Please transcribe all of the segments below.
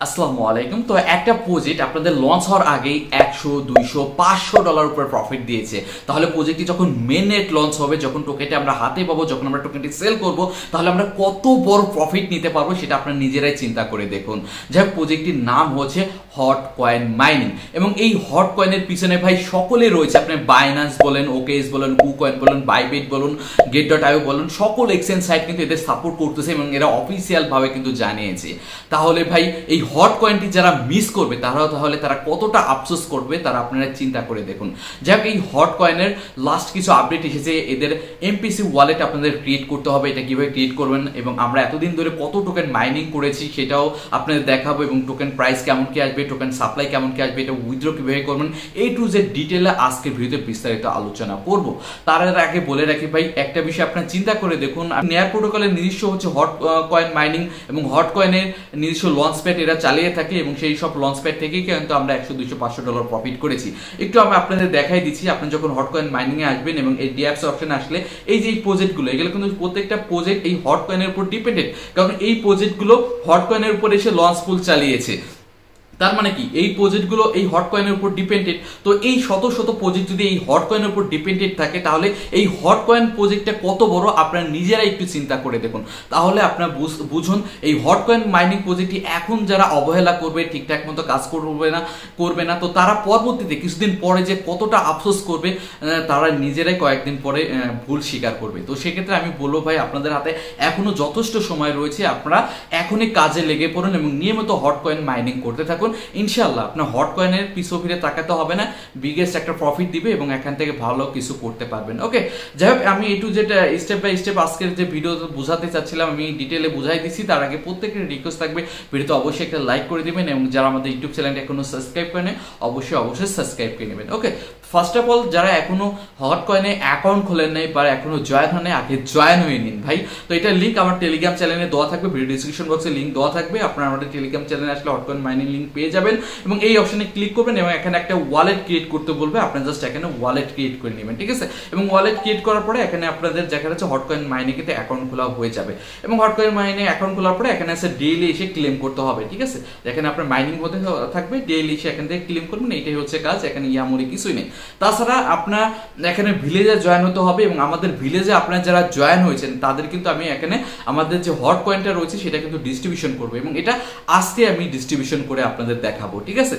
আসসালামু আলাইকুম। তো একটা প্রজেক্ট আপনাদের লঞ্চ হওয়ার আগেই 100, 200, $500 উপর প্রফিট দিয়েছে। তাহলে প্রজেক্টটি যখন মেননেট লঞ্চ হবে, যখন টোকেনটি আমরা হাতে পাবো, যখন আমরা টোকেনটি সেল করব, তাহলে আমরা কত বড় প্রফিট নিতে পারবো সেটা আপনারা নিজেরাই চিন্তা করে দেখুন। যাই হোক, প্রজেক্টটির নাম হচ্ছে হট কয়েন মাইনিং এবং এই হট কয়েনের পিছনে ভাই সকলে রয়েছে। আপনি বাইন্যান্স বলেন, ওকেএস বলেন, কুকয়েন বলেন, বাইবিট বলুন, গেট.আইও বলুন, সকল এক্সচেঞ্জ সাইট কিন্তু এদের সাপোর্ট করতেছে এবং এরা অফিসিয়াল ভাবে কিন্তু জানিয়েছে। তাহলে ভাই এই হট কয়েনটি যারা মিস করবে তারা কতটা আফসোস করবে তারা আপনারা চিন্তা করে দেখুন। যাক, এই হট কয়েনের লাস্ট কিছু আপডেট এসেছে। এদের এমপিসি ওয়ালেট আপনাদের ক্রিয়েট করতে হবে। এটা কিভাবে ক্রিয়েট করবেন এবং আমরা এতদিন ধরে কত টোকেন মাইনিং করেছি সেটাও আপনাদের দেখাবো এবং টোকেন প্রাইস কেমন কি আসবে, টোকেন সাপ্লাই কেমন কি আসবে, এটা উইথড্র কিভাবে করবেন, টু জেড ডিটেইলে আজকের ভিডিওতে বিস্তারিত আলোচনা করব। তার আগে বলে রাখি ভাই, একটা বিষয় আপনারা চিন্তা করে দেখুন, নেয়ার প্রোটোকলের নিজস্ব হচ্ছে হট কয়েন মাইনিং এবং হট কয়েনের নিজস্ব লঞ্চ প্যাড এরা চালিয়ে থাকে এবং সেই সব লঞ্চ প্যাড থেকেই কিন্তু আমরা $100, $200, $500 প্রফিট করেছি। একটু আমি আপনাদের দেখাই দিচ্ছি। আপনি যখন হট কয়েন মাইনিং এ আসবেন এবং এই ডিঅ্যাপস অপশনে আসলে এই যে এই প্রজেক্টগুলো, এগুলো কিন্তু প্রত্যেকটা প্রজেক্ট এই হট কয়েনের উপর ডিপেন্ডেন্ট, কারণ এই প্রজেক্টগুলো হট কয়েনের উপর এসে লঞ্চ পুল চালিয়েছে। তার মানে কি, এই প্রজেক্টগুলো এই হট কয়েনের উপর ডিপেন্ডেন্ট। তো এই শত শত প্রজেক্ট যদি এই হট কয়েনের উপর ডিপেন্ডেন্ট থাকে, তাহলে এই হট কয়েন প্রজেক্টটা কত বড় আপনারা নিজেরা একটু চিন্তা করে দেখুন। তাহলে আপনারা বুঝুন এই হট কয়েন মাইনিং প্রজেক্টটি এখন যারা অবহেলা করবে, ঠিকঠাক মতো কাজ করবে না, তো তারা পরবর্তীতে কিছুদিন পরে যে কতটা আফসোস করবে তারা নিজেরাই কয়েকদিন পরে ভুল স্বীকার করবে। তো সেক্ষেত্রে আমি বলবো ভাই, আপনাদের হাতে এখনো যথেষ্ট সময় রয়েছে। আপনারা এখনই কাজে লেগে পড়ুন এবং নিয়মিত হট কয়েন মাইনিং করতে থাকুন। ইনশাআল্লাহ আপনার হট কয়েনের পিছু ফিরে তাকাতে হবে না, বিগেস্ট একটা প্রফিট দিবে এবং এখান থেকে ভালো কিছু করতে পারবেন। ওকে, যাই হোক, আমি যেটা স্টেপ বাই স্টেপ আজকের যে ভিডিও বোঝাতে চাচ্ছিলাম আমি ডিটেইলে বুঝাই দিচ্ছি। তার আগে প্রত্যেকের রিকোয়েস্ট থাকবে, ভিডিওতে অবশ্যই একটা লাইক করে দিবেন এবং যারা আমাদের ইউটিউব চ্যানেলটা এখনো সাবস্ক্রাইব করেন অবশ্যই সাবস্ক্রাইব করে নেবেন। ওকে, ফার্স্ট অফ অল যারা এখনো হট কয়েনে অ্যাকাউন্ট খোলেন নাই বা এখনো জয়েন হন নাই, আগে জয়েন হয়ে নিন ভাই। তো এটার লিঙ্ক আমার টেলিগ্রাম চ্যানেলে দেওয়া থাকবে, ভিডিও ডিসক্রিপশন বক্সে লিঙ্ক দেওয়া থাকবে। আপনারা আমাদের টেলিগ্রাম চ্যানেলে আসলে হট কয়েন মাইনিং লিঙ্ক পেয়ে যাবেন এবং এই অপশনে ক্লিক করবেন এবং এখানে একটা ওয়ালেট ক্রিয়েট করতে বলবে। আপনারা জাস্ট এখানে ওয়ালেট ক্রিয়েট করে নেবেন, ঠিক আছে? এবং ওয়ালেট ক্রিয়েট করার পরে এখানে আপনাদের দেখা যাচ্ছে হট কয়েন মাইনিংয়ে অ্যাকাউন্ট খোলা হয়ে যাবে এবং হট কয়েন মাইনিং অ্যাকাউন্ট খোলার পরে এখানে এসে ডেইলি এসে ক্লেম করতে হবে, ঠিক আছে? এখানে আপনার মাইনিং হতে থাকবে, ডেইলি এসে এখান থেকে ক্লেম করবেন। এইটাই হচ্ছে কাজ, এখানে ইয়ামরি কিছুই নেই। তাছাড়া আপনার এখানে ভিলেজে জয়েন হতে হবে এবং আমাদের ভিলেজে আপনারা যারা জয়েন হয়েছেন তাদের কিন্তু আমি এখানে আমাদের যে হট কয়েনটা রয়েছে সেটা কিন্তু ডিস্ট্রিবিউশন করবো এবং এটা আজকে আমি ডিস্ট্রিবিউশন করে আপনাদের দেখাবো, ঠিক আছে?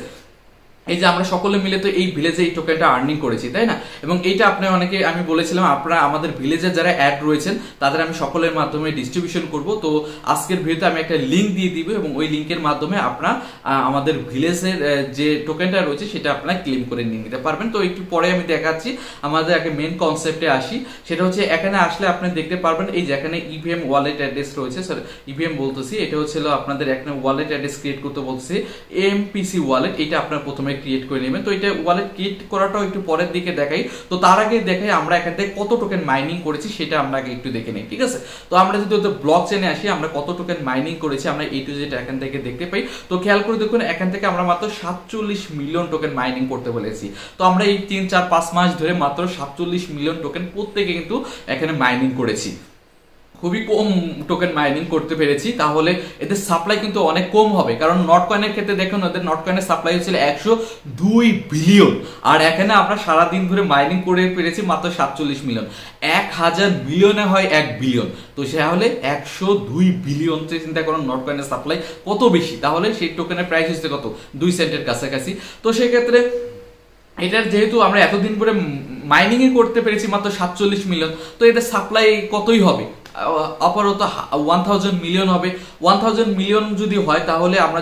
এই যে আমরা সকলে মিলে তো এই ভিলেজে এই টোকেনটা আর্নিং করেছি, তাই না? এবং এইটা আপনি অনেকে আমি বলেছিলাম আপনারা আমাদের ভিলেজে যারা অ্যাড রয়েছেন তাদের আমি সকলের মাধ্যমে ডিস্ট্রিবিউশন করব। তো আজকের ভিডিওতে আমি একটা লিঙ্ক দিয়ে দিব এবং ওই লিঙ্কের মাধ্যমে আপনারা আমাদের ভিলেজের যে টোকেনটা রয়েছে সেটা আপনারা ক্লেম করে নিয়ে নিতে পারবেন। তো একটু পরে আমি দেখাচ্ছি। আমাদের একটা মেন কনসেপ্টে আসি, সেটা হচ্ছে এখানে আসলে আপনি দেখতে পারবেন এই যে এখানে ইভিএম ওয়ালেট অ্যাড্রেস রয়েছে, সরি ইভিএম বলতেছি, এটা হচ্ছে আপনাদের এখানে ওয়ালেট অ্যাড্রেস ক্রিয়েট করতে বলছে এমপিসি ওয়ালেট। এটা আপনারা প্রথমে ক্রিয়েট করে নেবেন। তো এটা ওয়ালেট ক্রিয়েট করাটাও একটু পরের দিকে দেখাই। তো তার আগে দেখাই আমরা এখান থেকে কত টোকেন মাইনিং করেছি সেটা আমরা আগে একটু দেখে নিই, ঠিক আছে? তো আমরা যদি ব্লক চেনে আসি, আমরা কত টোকেন মাইনিং করেছি আমরা টু জেড এখান থেকে দেখতে পাই। তো খেয়াল করে দেখুন, এখান থেকে আমরা মাত্র 47 মিলিয়ন টোকেন মাইনিং করতে বলেছি। তো আমরা এই 3, 4, 5 মাস ধরে মাত্র 47 মিলিয়ন টোকেন প্রত্যেকে কিন্তু এখানে মাইনিং করেছি। খুবই কম টোকেন মাইনিং করতে পেরেছি। তাহলে এদের সাপ্লাই কিন্তু অনেক কম হবে, কারণ নট কয়েনের ক্ষেত্রে দেখুন ওদের নট কয়েনের সাপ্লাই হচ্ছিল 102 বিলিয়ন, আর এখানে আমরা সারাদিন ধরে মাইনিং করে পেরেছি মাত্র 47 মিলিয়ন। 1000 মিলিয়নে হয় 1 বিলিয়ন, তো তাহলে 102 বিলিয়ন। চিন্তা করুন নট কয়েনের সাপ্লাই কত বেশি, তাহলে সেই টোকেনের প্রাইস হচ্ছে কত, 2 সেন্টের কাছাকাছি। তো সেক্ষেত্রে এটার যেহেতু আমরা এতদিন পরে মাইনিং করতে পেরেছি মাত্র 47 মিলিয়ন, তো এদের সাপ্লাই কতই হবে, আপাতত 1000 মিলিয়ন হবে। 1000 মিলিয়ন যদি হয় তাহলে আমরা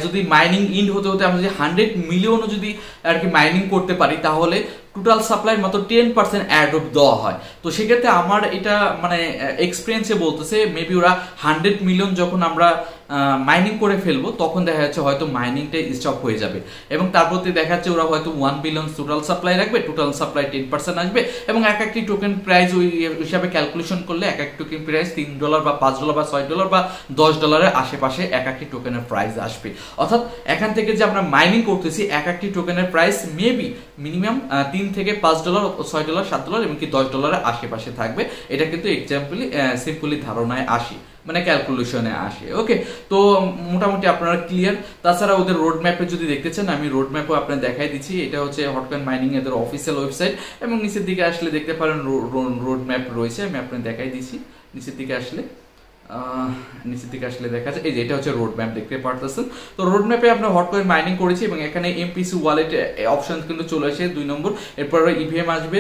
যদি মাইনিং ইন্ড হতে হতে আমরা যদি 100 মিলিয়নও যদি আর কি মাইনিং করতে পারি, তাহলে টোটাল সাপ্লাই মাত্র 10% অ্যাড অফ দেওয়া হয়। তো সেক্ষেত্রে আমার এটা মানে এক্সপিরিয়েন্সে বলতেছে মেবি ওরা 100 মিলিয়ন যখন আমরা মাইনিং করে ফেলবো তখন দেখা যাচ্ছে হয়তো মাইনিংটা স্টপ হয়ে যাবে এবং তারপর দেখা যাচ্ছে ওরা হয়তো 1 বিলিয়ন টোটাল সাপ্লাই রাখবে, টোটাল সাপ্লাই 10% আসবে এবং এক একটি টোকেন প্রাইস ওই হিসাবে ক্যালকুলেশন করলে এক এক টোকেন প্রাইস $3 বা $5 বা $6 বা $10 আশেপাশে এক একটি টোকেনের প্রাইস আসবে। অর্থাৎ এখান থেকে যে আমরা মাইনিং করতেছি এক একটি টোকেনের প্রাইস মেবি মিনিমাম $3 থেকে $5, $6, $7 এমনকি $10 আশেপাশে থাকবে। এটা কিন্তু এক্সাম্পলি সিম্পলি ধারণায় আসি। মানে ক্যালকুলেশনে আসে। ওকে, তো মোটামুটি আপনারা ক্লিয়ার। তাছাড়া ওদের রোড ম্যাপে যদি দেখতে চান, আমি রোড ম্যাপও আপনার দেখাই দিচ্ছি। এটা হচ্ছে হটকয়েন মাইনিং এদের অফিসিয়াল ওয়েবসাইট, এবং নিচের দিকে আসলে দেখতে পারেন রোড ম্যাপ রয়েছে। আমি আপনার দেখাই দিচ্ছি। নিচের দিকে আসলে দেখা যায় এই যে এটা হচ্ছে রোড ম্যাপ, দেখতে পারতেছেন। তো রোড ম্যাপে আমরা হটকয়েন মাইনিং করেছি, এবং এখানে এমপিসি ওয়ালেট অপশন কিন্তু চলে আসে 2 নম্বর। এরপরে ইভিএম আসবে,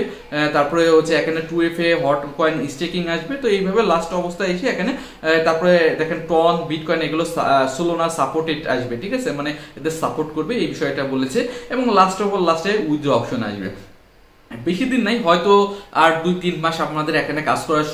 তারপরে হচ্ছে এখানে 2FA হটকয়েন স্টেকিং আসবে। তো এইভাবে লাস্ট অবস্থায় এসে এখানে তারপরে দেখেন টন, বিটকয়েন এগুলো সোলোনা সাপোর্টেড আসবে, ঠিক আছে, মানে এদের সাপোর্ট করবে এই বিষয়টা বলেছে। এবং লাস্টে উইথড্র অপশন আসবে। বেশি দিন নাই, হয়তো আর 2-3 মাস আপনাদের এখানে কাজ করার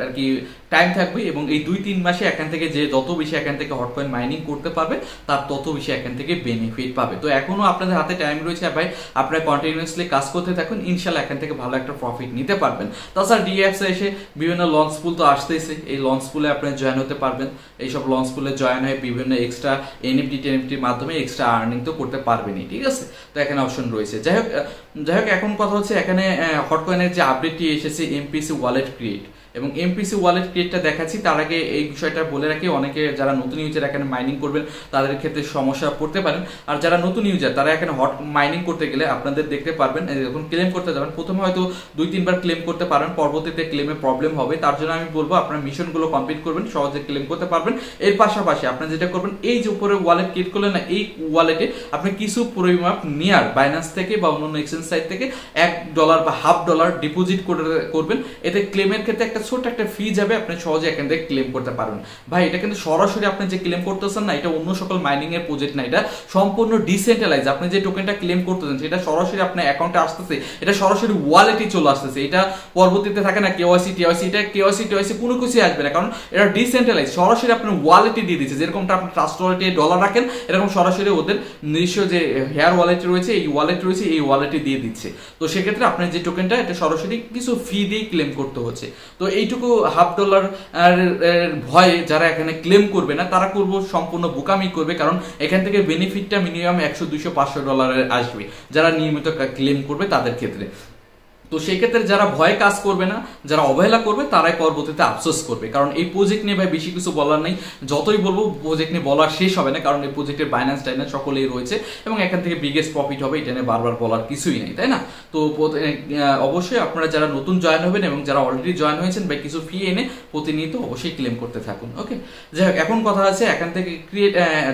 আর কি টাইম থাকবে, এবং এই 2-3 মাসে এখান থেকে যে যত বেশি এখান থেকে হটকয়েন মাইনিং করতে পারবে তার তত বেশি এখান থেকে বেনিফিট পাবে। তো এখনো আপনাদের হাতে টাইম রয়েছে ভাই, আপনারা কন্টিনিউয়াসলি কাজ করতে থাকুন, ইনশাল্লাহ এখান থেকে ভালো একটা প্রফিট নিতে পারবেন। তাছাড়া ডিএফসে এসে বিভিন্ন লঞ্চ পুল তো আসতেছে, এই লঞ্চ পুলে আপনারা জয়েন হতে পারবেন। এইসব লঞ্চ পুলে জয়েন হয়ে বিভিন্ন এক্সট্রা এনএফটির মাধ্যমে এক্সট্রা আর্নিং তো করতে পারবেনই, ঠিক আছে। তো এখানে অপশন রয়েছে। যাই হোক এখন কথা হচ্ছে এখানে হটকয়েনের যে আপডেটটি এসেছে এমপিসি ওয়ালেট ক্রিয়েট, এবং এমপিসি ওয়ালেট ক্রিয়েটটা দেখাচ্ছি। তার আগে এই বিষয়টা বলে রাখি, অনেকে যারা নতুন ইউজার এখানে মাইনিং করবেন তাদের ক্ষেত্রে সমস্যা পড়তে পারেন। আর যারা নতুন ইউজার তারা এখানে হট মাইনিং করতে গেলে আপনাদের দেখতে পারবেন, যখন ক্লেম করতে যাবেন প্রথমে হয়তো 2-3 বার ক্লেম করতে পারেন, পরবর্তীতে ক্লেমে প্রবলেম হবে। তার জন্য আমি বলবো আপনার মিশনগুলো কমপ্লিট করবেন, সহজে ক্লেম করতে পারবেন। এর পাশাপাশি আপনি যেটা করবেন, এই যে উপরে ওয়ালেট ক্রিয়েট করলেন না, এই ওয়ালেটে আপনি কিছু পরিমাপ নিয়ার বাইন্যান্স থেকে বা অন্যান্য এক্সচেঞ্জ সাইট থেকে $1 বা $1/2 ডিপোজিট করবেন। এতে ক্লেমের ক্ষেত্রে একটা ছোট একটা ফি যাবে, আপনি সহজে এখান থেকে ক্লেম করতে পারবেন। ভাই এটা কিন্তু সরাসরি আপনি যে ক্লেম করতেছেন না, এটা অন্য সকল মাইনিং এর প্রজেক্ট না, এটা সম্পূর্ণ ডিসেন্ট্রালাইজ। আপনি যে টোকেনটা ক্লেম করতেছেন সেটা সরাসরি আপনার অ্যাকাউন্টে আসতেছে, এটা সরাসরি ওয়ালেটে চলে আসতেছে। এটা পরবর্তীতে থাকে না কেওয়াইসি টিওয়াইসি, এটা কেওয়াইসি কোনো কিছু আসবে না, কারণ এটা ডিসেন্ট্রালাইজ, সরাসরি আপনার ওয়ালেটে দিয়ে দিচ্ছে। যেরকমটা আপনি ট্রাস্ট ওয়ালেটে ডলার রাখেন, এরকম সরাসরি ওদের নিজস্ব যে হেয়ার ওয়ালেট রয়েছে, এই ওয়ালেটে দিয়ে দিচ্ছে। তো সেক্ষেত্রে আপনার যে টোকেনটা এটা সরাসরি কিছু ফি দিয়ে ক্লেম করতে হচ্ছে। তো এইটুকু $1/2 ভয়ে যারা এখানে ক্লেম করবে না, তারা করবো সম্পূর্ণ বোকামি করবে, কারণ এখান থেকে বেনিফিটটা মিনিমাম $100, $200, $500 আসবে যারা নিয়মিত ক্লেম করবে তাদের ক্ষেত্রে। তো সেই ক্ষেত্রে যারা ভয় কাজ করবে না, যারা অবহেলা করবে, তারাই পরবর্তীতে আফসোস করবে। কারণ এই প্রজেক্ট নিয়ে ভাই বেশি কিছু বলার নেই, যতই বলবো প্রজেক্ট নিয়ে বলার শেষ হবে না, কারণ এই প্রজেক্টের বাইন্যান্স টাইন্যান্স সকলেই রয়েছে, এবং এখান থেকে বিগেস্ট প্রফিট হবে, এটা নিয়ে বারবার বলার কিছুই নেই, তাই না। তো অবশ্যই আপনারা যারা নতুন জয়েন হবেন এবং যারা অলরেডি জয়েন হয়েছেন বা কিছু ফি এনে প্রতিনিয়ত অবশ্যই ক্লেম করতে থাকুন। ওকে, যাই হোক এখন কথা আছে এখান থেকে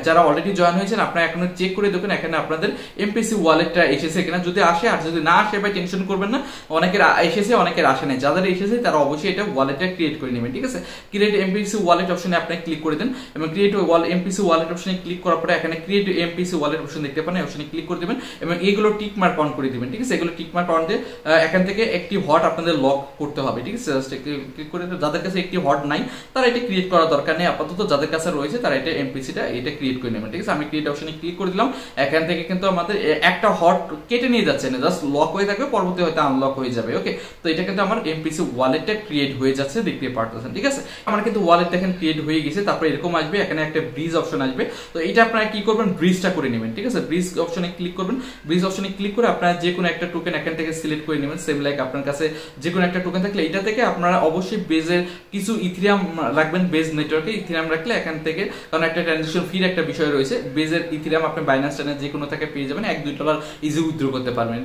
যারা অলরেডি জয়েন হয়েছেন আপনারা এখন চেক করে দেখুন এখানে আপনাদের এমপিসি ওয়ালেটটা এসেছে কিনা। যদি আসে, আর যদি না আসে ভাই টেনশন করবেন না, অনেকের এসেছে অনেকের আসে নাই। যাদের এসেছে তারা অবশ্যই এটা ওয়ালেটটা ক্রিয়েট করে নেবেন, ঠিক আছে। ক্রিয়েট এমপিসি ওয়ালেট অপশনে আপনি ক্লিক করে দেন, এবং ক্রিয়েট এমপিসি ওয়ালেট অপশনে ক্লিক করার পরে এখানে ক্রিয়েট এমপিসি ওয়ালেট অপশন দেখতে পান, এই অপশনে ক্লিক করে দিবেন এবং এইগুলো টিক মার্ক অন করে দিবেন, ঠিক আছে। এগুলো টিক মার্ক অন দিয়ে এখান থেকে একটি হট আপনাদের লক করতে হবে, ঠিক আছে। জাস্ট ক্লিক করে যাদের কাছে একটি হট নাই তারা এটা ক্রিয়েট করার দরকার নেই, আপাতত যাদের কাছে রয়েছে তারা এটা এমপিসিটা এটা ক্রিয়েট করে নেবেন, ঠিক আছে। আমি ক্রিয়েট অপশনে ক্লিক করে দিলাম। এখান থেকে কিন্তু আমাদের একটা হট কেটে নিয়ে যাচ্ছে না, জাস্ট লক হয়ে থাকবে, পরবর্তী হয়তো আনলক হয়ে যাবে। ওকে, তো এটা কিন্তু আমার এমপিসি ওয়ালেটটা ক্রিয়েট হয়ে যাচ্ছে, দেখতে পারতেছেন, ঠিক আছে। আমার কিন্তু ওয়ালেট দেখেন ক্রিয়েট হয়ে গেছে। তারপরে এরকম আসবে, এখানে একটা ব্রিজ অপশন আসবে। তো এটা আপনারা কি করবেন, ব্রিজটা করে নেবেন, ঠিক আছে। ব্রিজ অপশনে ক্লিক করবেন। ব্রিজ অপশনে ক্লিক করে আপনারা যে কোনো একটা টোকেন এখান থেকে সিলেক্ট করে নেবেন। সেম লাইক আপনার কাছে যে কোনো একটা টোকেন থাকলে এটা থেকে আপনারা অবশ্যই বেজের কিছু ইথিরিয়াম রাখবেন, বেজ নেটওয়ার্কে ইথিরিয়াম রাখলে এখান থেকে, কারণ একটা ট্রানজাকশন ফির একটা বিষয় রয়েছে, বেজের ইথিরিয়াম আপনি বাইন্যান্স টাইন্যান্স যে কোনো থেকে পেয়ে যাবেন, $1-2 ইজি উইথড্র করতে পারবেন।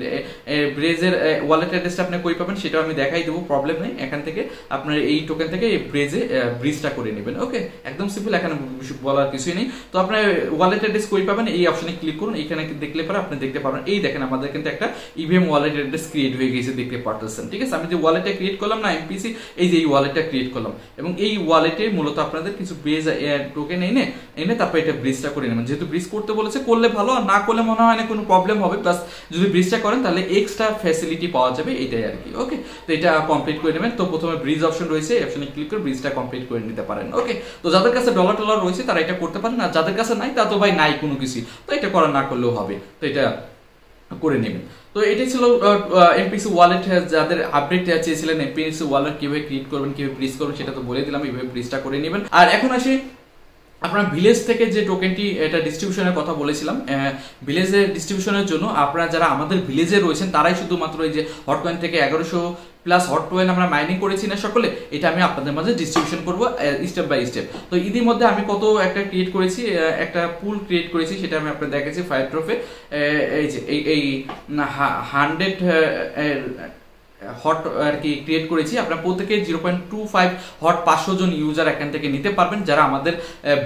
ব্রেজের ওয়ালেট অ্যাড্রেসটা আপনি কই পাবেন সেটাও আমি দেখাই দেবো, প্রবলেম নেই। এখান থেকে আপনার এই টোকেন থেকে ব্রিজটা করে নেবেন। ওকে, একদম সিম্পল, এখানে বলার কিছুই নেই। তো আপনার ওয়ালেট অ্যাড্রেস কই পাবেন, এই অপশনে ক্লিক করুন। এখানে দেখলে পরে আপনি দেখতে পাবেন, এই দেখেন আমাদের কিন্তু একটা ইভিএম ওয়ালেট অ্যাড্রেস ক্রিয়েট হয়ে গেছে, দেখতে পারতেছেন, ঠিক আছে। আমি যে ওয়ালেটটা ক্রিয়েট করলাম না এমপিসি, এই যে এই ওয়ালেটটা ক্রিয়েট করলাম, এবং এই ওয়ালেটে মূলত আপনাদের কিছু ব্রিজ টোকেন এনে তারপর এটা ব্রিজটা করে নেবেন। যেহেতু ব্রিজ করতে বলেছে, করলে ভালো, আর না করলে মনে হয় না কোনো প্রবলেম হবে। প্লাস যদি ব্রিজটা করেন তাহলে এক্সট্রা ফ্যাসিলিটি পাওয়া যাবে, এটাই আর কি। ওকে, তো এটা কমপ্লিট করে নেবেন। তো প্রথমে ব্রিজ অপশন রয়েছে, এই অপশনে ক্লিক করে ব্রিজটা কমপ্লিট করে নিতে পারেন। ওকে, তো যাদের কাছে ডলার রয়েছে তারা এটা করতে পারেন, আর যাদের কাছে নাই তা তো ভাই নাই কোনো কিছু, তো এটা করা না করলেও হবে, তো এটা করে নেবেন। তো এটাই ছিল এমপিসি ওয়ালেট। যাদের আপডেট চেয়েছিলেন এমপিসি ওয়ালেট কিভাবে ক্রিয়েট করবেন, কিভাবে ব্রিজ করবেন, সেটা তো বলে দিলাম, এইভাবে ব্রিজটা করে নেবেন। আর এখন আসি আপনার ভিলেজ থেকে যে টোকেনটি এটা ডিস্ট্রিবিউশনের কথা বলেছিলাম, ভিলেজের ডিস্ট্রিবিউশনের জন্য আপনারা যারা আমাদের ভিলেজে রয়েছেন তারাই শুধুমাত্র এই যে হটকয়েন থেকে 1100 প্লাস হটকয়েন আমরা মাইনিং করেছি না সকলে, এটা আমি আপনাদের মাঝে ডিস্ট্রিবিউশন করবো স্টেপ বাই স্টেপ। তো ইতিমধ্যে আমি কত একটা ক্রিয়েট করেছি, একটা পুল ক্রিয়েট করেছি, সেটা আমি আপনাদের দেখাচ্ছি ফায়ারড্রপে। এই যে এই 100 হট আর কি ক্রিয়েট করেছি। আপনারা প্রত্যেকে 0.25 হট 500 জন ইউজার এখান থেকে নিতে পারবেন, যারা আমাদের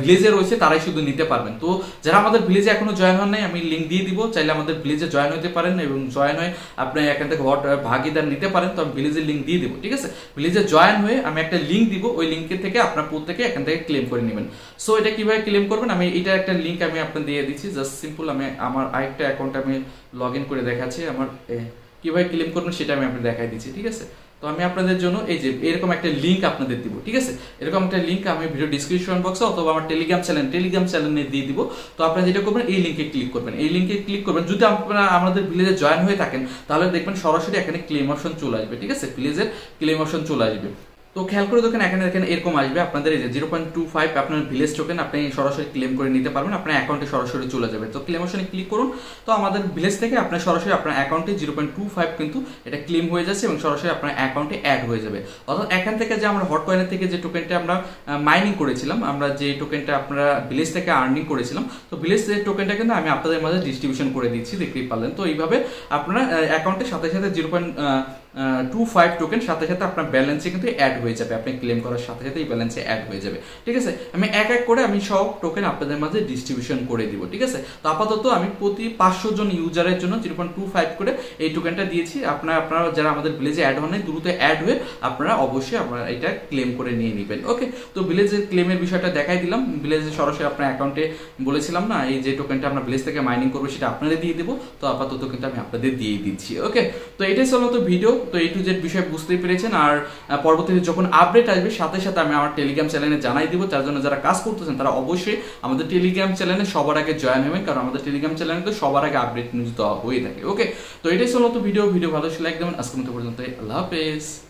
ভিলেজে রয়েছে তারাই শুধু নিতে পারবেন। তো যারা আমাদের ভিলেজে এখনো জয়েন হন নাই, আমি লিঙ্ক দিয়ে দিব, চাইলে আমাদের ভিলেজে জয়েন হতে পারেন এবং জয়েন হয়ে আপনি এখান থেকে হট ভাগিদার নিতে পারেন। তো আমি ভিলেজের লিঙ্ক দিয়ে দিব, ঠিক আছে? ভিলেজে জয়েন হয়ে আমি একটা লিঙ্ক দিব, ওই লিঙ্কের থেকে আপনারা প্রত্যেকে এখান থেকে ক্লেম করে নেবেন। সো এটা কিভাবে ক্লেম করবেন, আমি এটা একটা লিঙ্ক আমি আপনাদের দিয়ে দিচ্ছি, জাস্ট সিম্পল। আমি আমার আরেকটা অ্যাকাউন্ট আমি লগ ইন করে দেখাচ্ছি, আমার কিভাবে ক্লেম করবেন সেটা আমি আপনাদের দেখাই দিচ্ছি, ঠিক আছে? তো আমি আপনাদের জন্য এই যে এরকম একটা লিঙ্ক আপনাদের দিব, ঠিক আছে? এরকম একটা লিঙ্ক আমি ভিডিও ডিসক্রিপশন বক্সে অথবা আমার টেলিগ্রাম চ্যানেলে দিয়ে দিব। তো আপনারা যেটা করবেন, এই লিঙ্কে ক্লিক করবেন, এই লিঙ্কে ক্লিক করবেন। যদি আপনারা আমাদের ভিলেজে জয়েন হয়ে থাকেন তাহলে দেখবেন সরাসরি এখানে ক্লেম অপশন চলে আসবে, ঠিক আছে? ভিলেজের ক্লেম অপশন চলে আসবে। তো খেয়াল করে দেখেন, এখানে দেখেন এরকম আসবে আপনাদের এই যে 0.25 আপনার ভিলেজ টোকেন আপনি সরাসরি ক্লেম করে নিতে পারবেন, আপনার অ্যাকাউন্টে সরাসরি চলে যাবে। তো ক্লেম অপশনে ক্লিক করুন। তো আমাদের ভিলেজ থেকে আপনার সরাসরি আপনার অ্যাকাউন্টে 0.25 কিন্তু এটা ক্লেম হয়ে যাচ্ছে এবং সরাসরি আপনার অ্যাকাউন্টে অ্যাড হয়ে যাবে। অর্থাৎ এখান থেকে যে আমরা হটকয়েনের থেকে যে টোকেনটা আমরা মাইনিং করেছিলাম, আমরা যে টোকেনটা আপনারা ভিলেজ থেকে আর্নিং করেছিলাম, তো ভিলেজের টোকেনটা কিন্তু আমি আপনাদের মাঝে ডিস্ট্রিবিউশন করে দিচ্ছি, দেখতেই পারলেন। তো এইভাবে আপনার অ্যাকাউন্টের সাথে সাথে 0.25 টোকেন সাথে সাথে আপনার ব্যালেন্সে কিন্তু অ্যাড হয়ে যাবে, আপনি ক্লেম করার সাথে সাথে এই ব্যালেন্সে অ্যাড হয়ে যাবে, ঠিক আছে? আমি এক এক করে আমি সব টোকেন আপনাদের মাঝে ডিস্ট্রিবিউশন করে দিব, ঠিক আছে? তো আপাতত আমি প্রতি 500 জন ইউজারের জন্য 0.25 করে এই টোকেনটা দিয়েছি। আপনারা যারা আমাদের ভিলেজে অ্যাড হন নাই, দ্রুত অ্যাড হয়ে আপনারা অবশ্যই আপনারা এটা ক্লেম করে নিয়ে নেবেন, ওকে? তো ভিলেজের ক্লেমের বিষয়টা দেখাই দিলাম। ভিলেজে সরাসরি আপনার অ্যাকাউন্টে বলেছিলাম না, এই যে টোকেনটা আমরা ভিলেজ থেকে মাইনিং করবো সেটা আপনাদের দিয়ে দেবো। তো আপাতত কিন্তু আমি আপনাদের দিয়ে দিচ্ছি, ওকে? তো এটাই ছিল তো ভিডিও। তো A to Z বিষয় বুঝতেই পেরেছেন। আর পরবর্তীতে যখন আপডেট আসবে সাথে সাথে আমি আমার টেলিগ্রাম চ্যানেলে জানাই দিব। তার জন্য যারা কাজ করতেছেন তারা অবশ্যই আমাদের টেলিগ্রাম চ্যানেলে সবার আগে জয়েন হবেন, কারণ আমাদের টেলিগ্রাম চ্যানেলে তো সবার আগে আপডেট নিউজ দেওয়া হয়ে থাকে, ওকে? তো এটাই ছিল তো ভিডিও ভালো ছিল একদম। আজকের মতো পর্যন্ত, আল্লাহ হাফেজ।